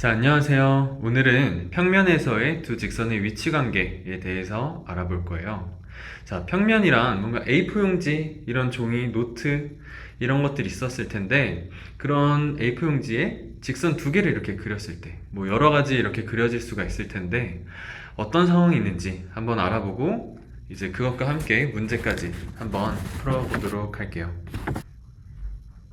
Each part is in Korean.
자, 안녕하세요. 오늘은 평면에서의 두 직선의 위치 관계에 대해서 알아볼 거예요. 자, 평면이란 뭔가 A4 용지, 이런 종이, 노트, 이런 것들이 있었을 텐데, 그런 A4 용지에 직선 두 개를 이렇게 그렸을 때, 뭐 여러 가지 이렇게 그려질 수가 있을 텐데, 어떤 상황이 있는지 한번 알아보고, 이제 그것과 함께 문제까지 한번 풀어보도록 할게요.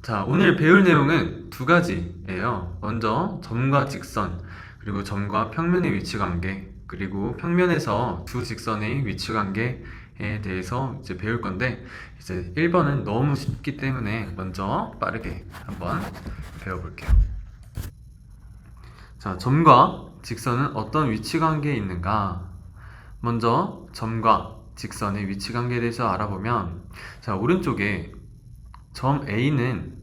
자, 오늘 배울 내용은 두 가지예요. 먼저 점과 직선, 그리고 점과 평면의 위치 관계, 그리고 평면에서 두 직선의 위치 관계에 대해서 이제 배울 건데, 이제 1번은 너무 쉽기 때문에 먼저 빠르게 한번 배워볼게요. 자, 점과 직선은 어떤 위치 관계에 있는가? 먼저 점과 직선의 위치 관계에 대해서 알아보면, 자, 오른쪽에 점 A는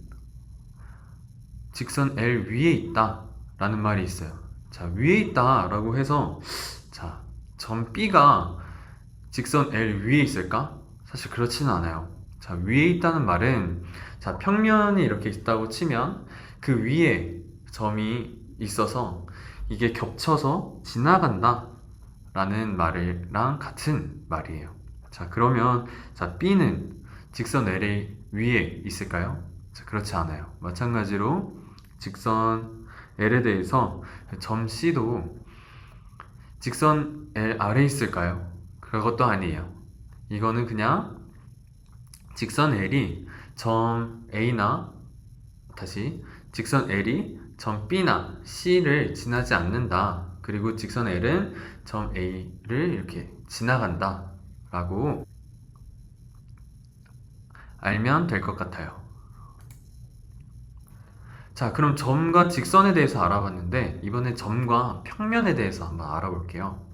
직선 L 위에 있다 라는 말이 있어요. 자, 위에 있다 라고 해서, 자, 점 B가 직선 L 위에 있을까? 사실 그렇지는 않아요. 자, 위에 있다는 말은, 자, 평면이 이렇게 있다고 치면 그 위에 점이 있어서 이게 겹쳐서 지나간다 라는 말이랑 같은 말이에요. 자, 그러면, 자, B는 직선 L 위에 있을까요? 자, 그렇지 않아요. 마찬가지로 직선 L에 대해서 점 C도 직선 L 아래에 있을까요? 그것도 아니에요. 이거는 그냥 직선 L이 점 A나, 다시 직선 L이 점 B나 C를 지나지 않는다. 그리고 직선 L은 점 A를 이렇게 지나간다 라고 알면 될 것 같아요. 자, 그럼 점과 직선에 대해서 알아봤는데, 이번에 점과 평면에 대해서 한번 알아볼게요.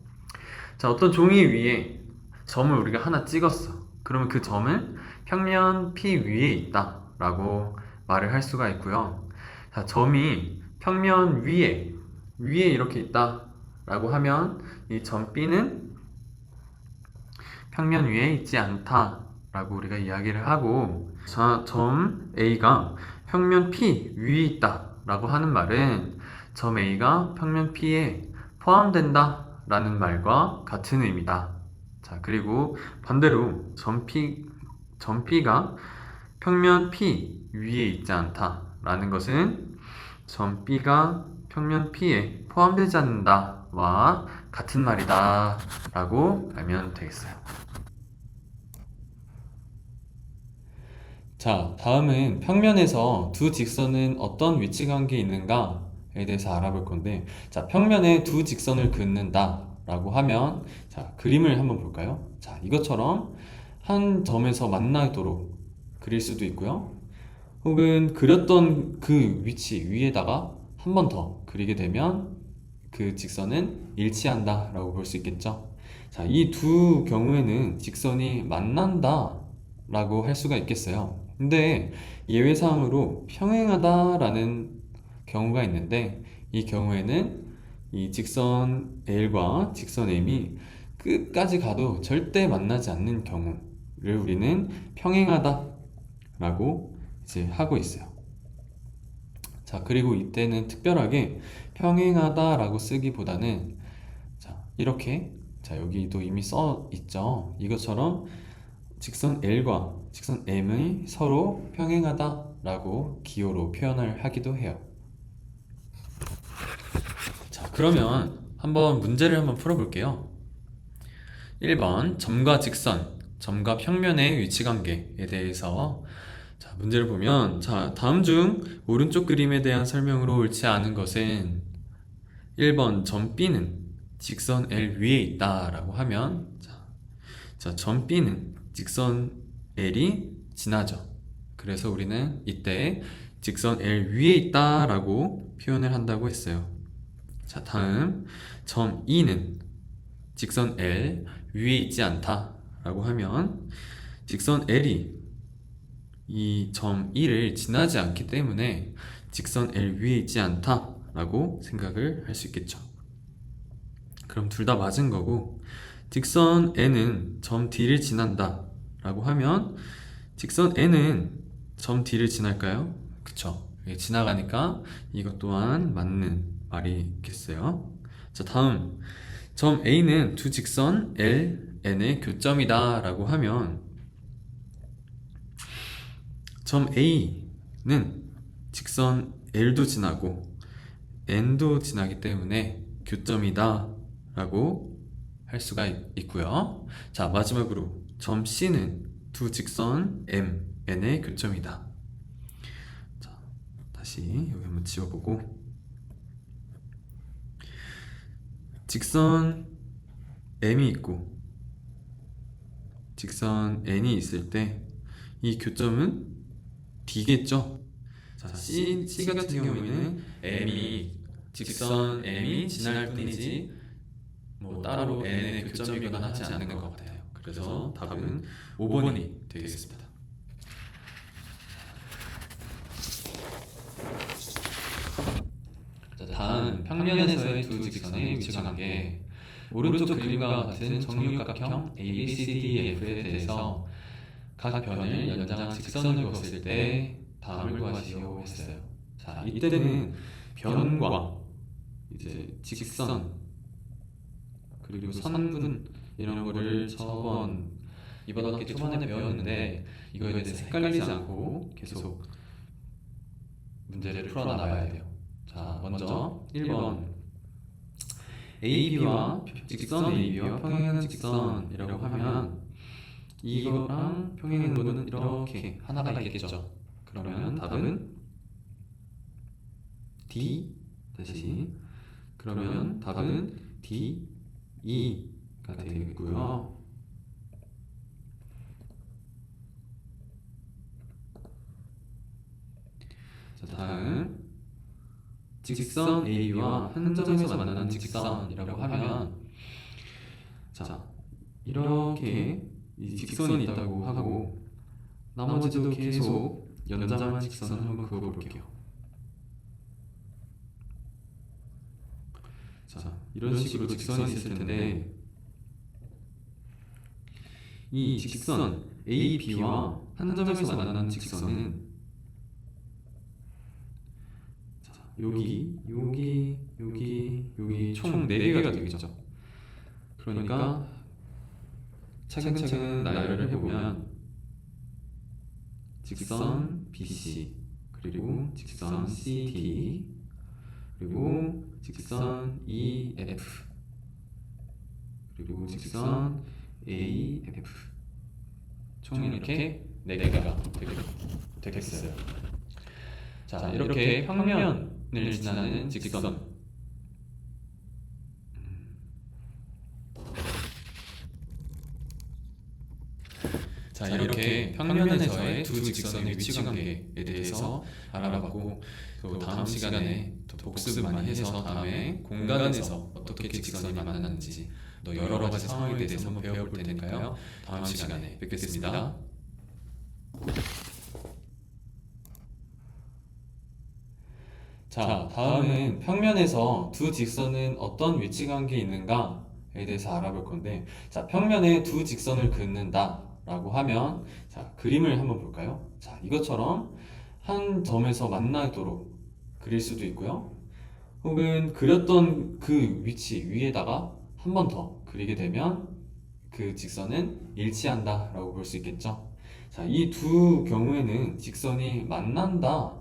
자, 어떤 종이 위에 점을 우리가 하나 찍었어. 그러면 그 점은 평면 P 위에 있다 라고 말을 할 수가 있고요. 자, 점이 평면 위에 이렇게 있다 라고 하면 이 점 B는 평면 위에 있지 않다 라고 우리가 이야기를 하고, 자, 점 A가 평면 P 위에 있다 라고 하는 말은 점 A가 평면 P에 포함된다 라는 말과 같은 의미다. 자, 그리고 반대로 점 P가 평면 P 위에 있지 않다 라는 것은 점 B가 평면 P에 포함되지 않는다와 같은 말이다 라고 알면 되겠어요. 자, 다음은 평면에서 두 직선은 어떤 위치 관계에 있는가에 대해서 알아볼 건데, 자, 평면에 두 직선을 긋는다 라고 하면, 자, 그림을 한번 볼까요? 자, 이것처럼 한 점에서 만나도록 그릴 수도 있고요. 혹은 그렸던 그 위치 위에다가 한 번 더 그리게 되면 그 직선은 일치한다 라고 볼 수 있겠죠. 자, 이 두 경우에는 직선이 만난다 라고 할 수가 있겠어요. 근데 예외사항으로 평행하다라는 경우가 있는데, 이 경우에는 이 직선 L과 직선 M이 끝까지 가도 절대 만나지 않는 경우를 우리는 평행하다라고 이제 하고 있어요. 자, 그리고 이때는 특별하게 평행하다라고 쓰기보다는, 자, 이렇게, 자, 여기도 이미 써 있죠. 이것처럼 직선 L과 직선 M이 서로 평행하다라고 기호로 표현을 하기도 해요. 자, 그러면 한번 문제를 한번 풀어볼게요. 1번 점과 직선, 점과 평면의 위치관계에 대해서, 자, 문제를 보면, 자, 다음 중 오른쪽 그림에 대한 설명으로 옳지 않은 것은 1번 점 B는 직선 L 위에 있다 라고 하면, 자, 점 B는 직선 L이 지나죠. 그래서 우리는 이때 직선 L 위에 있다 라고 표현을 한다고 했어요. 자, 다음 점 E는 직선 L 위에 있지 않다 라고 하면, 직선 L이 이 점 E를 지나지 않기 때문에 직선 L 위에 있지 않다 라고 생각을 할 수 있겠죠. 그럼 둘 다 맞은 거고, 직선 N은 점 D를 지난다 라고 하면 직선 N은 점 D를 지날까요? 그쵸. 지나가니까 이것 또한 맞는 R이 있겠어요. 자, 다음 점 A는 두 직선 L, N의 교점이다 라고 하면 점 A는 직선 L도 지나고 N도 지나기 때문에 교점이다 라고 할 수가 있고요. 자, 마지막으로 점 C는 두 직선 M, N의 교점이다. 자, 다시 여기 한번 지워보고 직선 M이 있고 직선 N이 있을 때 이 교점은 D겠죠? 자, C 같은 경우에는 직선 M이 지날 뿐이지 뭐 따로 N의 교점이거나 하지 않는 것 같아요. 그래서 답은 5번이 되겠습니다. 자, 다음 평면에서의 두 직선의 위치관계. 오른쪽 그림과 같은 정육각형 ABCDF에 대해서 각 변을 연장 직선을 그었을 때 다음을 구하시오 했어요. 자, 이때는 변과 이제 직선 그리고 선분 이런 거를 이번 학기 초반에 배웠는데 이거에 대해서 헷갈리지 않고 계속 문제를 풀어 나가야 돼요. 자, 먼저 1번 AB와 직선 AB와 평행하는 직선이라고 하면 이거랑 평행하는 거는 이렇게 하나가 있겠죠. 그러면 답은 D 다시 그러면 답은 D2가 되겠고요. 자, 다음 직선 AB와 한 점에서 만나는 직선이라고 하면 자, 이렇게 이 직선이 있다고 하고 나머지도 계속 연장한 직선을 한번 그어볼게요. 자, 이런 식으로 직선이 있을 텐데 이 직선 AB와 한 점에서 만나는 직선은 자, 여기 총 4개가 되겠죠. 그러니까 차근차근 나열을 해보면 직선 BC 그리고 직선 CT 그리고 직선 EF 그리고 직선 AF 총 이렇게 4개가 되겠어요. 자, 이렇게 평면을 지나는 직선 자, 이렇게 평면에서의 두 직선의 위치관계에 대해서 알아봤고 또 다음 시간에 또 복습 많이 해서 다음에 공간에서 어떻게 직선이 만나는지 또 여러 가지 상황에 대해서 한번 배워볼 테니까요. 다음 시간에 뵙겠습니다. 자, 다음은 평면에서 두 직선은 어떤 위치관계에 있는가에 대해서 알아볼 건데 자, 평면에 두 직선을 긋는다 라고 하면 자, 그림을 한번 볼까요? 자, 이것처럼 한 점에서 만나도록 그릴 수도 있고요. 혹은 그렸던 그 위치 위에다가 한 번 더 그리게 되면 그 직선은 일치한다 라고 볼 수 있겠죠. 자, 이 두 경우에는 직선이 만난다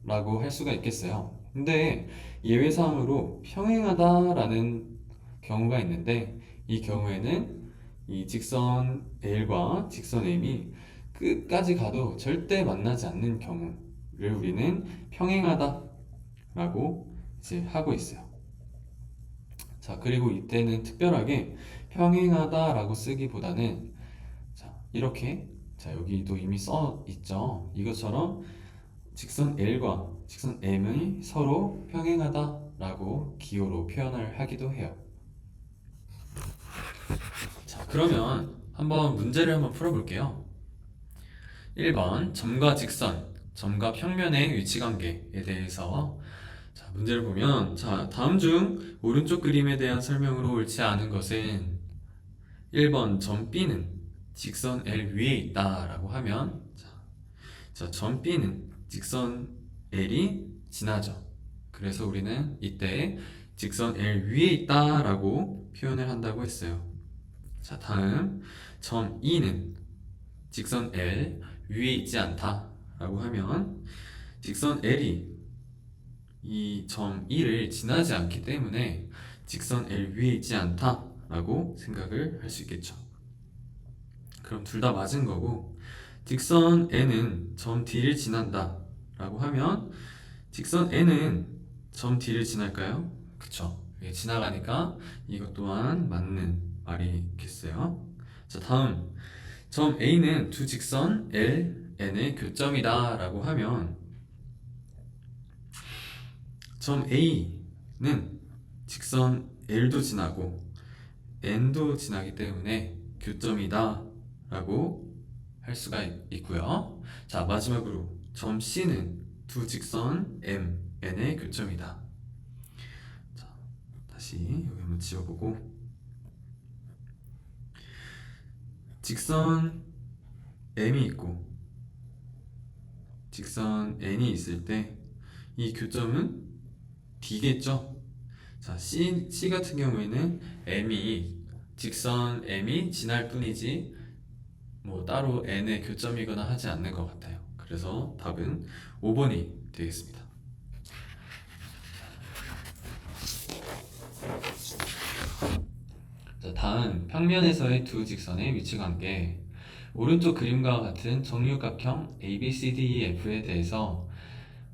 라고 할 수가 있겠어요. 근데 예외사항으로 평행하다 라는 경우가 있는데 이 경우에는 이 직선 L과 직선 M이 끝까지 가도 절대 만나지 않는 경우를 우리는 평행하다 라고 이제 하고 있어요. 자, 그리고 이때는 특별하게 평행하다 라고 쓰기보다는 자, 이렇게 자, 여기도 이미 써 있죠. 이것처럼 직선 L과 직선 M이 서로 평행하다 라고 기호로 표현을 하기도 해요. 자, 그러면 한번 문제를 한번 풀어볼게요. 1번 점과 직선, 점과 평면의 위치관계에 대해서 자, 문제를 보면 자, 다음 중 오른쪽 그림에 대한 설명으로 옳지 않은 것은 1번 점 B는 직선 L 위에 있다 라고 하면 자, 점 B는 직선 L이 지나죠. 그래서 우리는 이때 직선 L 위에 있다 라고 표현을 한다고 했어요. 자, 다음 점 E는 직선 L 위에 있지 않다 라고 하면 직선 L이 이 점 E를 지나지 않기 때문에 직선 L 위에 있지 않다 라고 생각을 할 수 있겠죠. 그럼 둘 다 맞은 거고, 직선 N은 점 D를 지난다 라고 하면 직선 N은 점 D를 지날까요? 그쵸, 지나가니까 이것 또한 맞는 말이겠어요. 자, 다음 점 A는 두 직선 L, N의 교점이다 라고 하면 점 A는 직선 L도 지나고 N도 지나기 때문에 교점이다 라고 할 수가 있고요. 자, 마지막으로 점 C는 두 직선 M, N의 교점이다. 자, 다시 여기 한번 지워보고, 직선 M이 있고 직선 N이 있을 때 이 교점은 D겠죠? 자, C 같은 경우에는 직선 M이 지날 뿐이지 뭐 따로 N의 교점이거나 하지 않는 것 같아요. 그래서 답은 5번이 되겠습니다. 자, 다음 평면에서의 두 직선의 위치관계. 오른쪽 그림과 같은 정육각형 ABCDEF에 대해서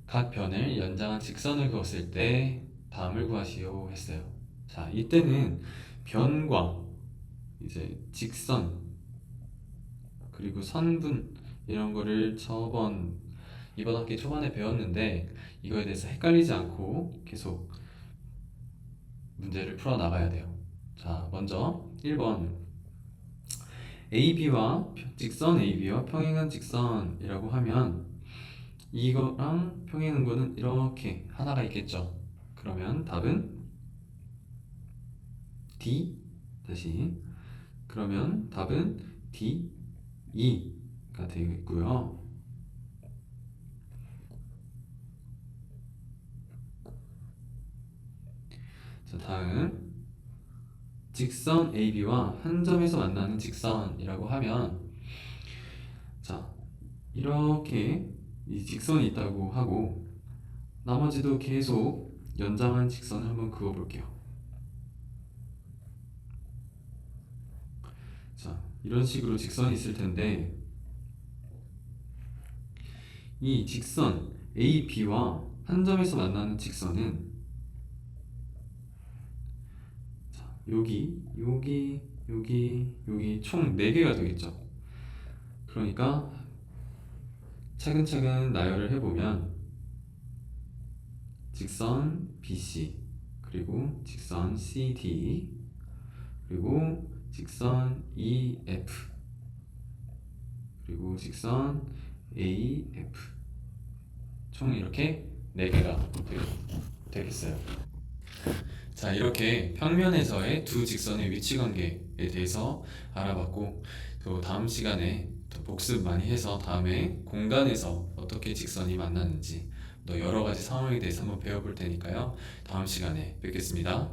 각 변을 연장한 직선을 그었을 때 다음을 구하시오 했어요. 자, 이때는 변과 이제 직선 그리고 선분 이런 거를 이번 학기 초반에 배웠는데 이거에 대해서 헷갈리지 않고 계속 문제를 풀어 나가야 돼요. 자, 먼저 1번 직선 AB와 평행한 직선이라고 하면 이거랑 평행한 거는 이렇게 하나가 있겠죠. 그러면 답은 D. 그러면 답은 D2가 되겠고요. 자, 다음 직선 AB와 한 점에서 만나는 직선이라고 하면, 자, 이렇게 이 직선이 있다고 하고 나머지도 계속 연장한 직선을 한번 그어볼게요. 자, 이런 식으로 직선이 있을 텐데 이 직선 AB와 한 점에서 만나는 직선은 자, 여기 총 4개가 되겠죠. 그러니까 차근차근 나열을 해보면 직선 BC, 그리고 직선 CD, 그리고 직선 EF, 그리고 직선 AF, 총 이렇게 4개가 되겠어요. 자, 이렇게 평면에서의 두 직선의 위치관계에 대해서 알아봤고, 또 다음 시간에 또 복습 많이 해서 다음에 공간에서 어떻게 직선이 만나는지 또 여러 가지 상황에 대해서 한번 배워볼 테니까요. 다음 시간에 뵙겠습니다.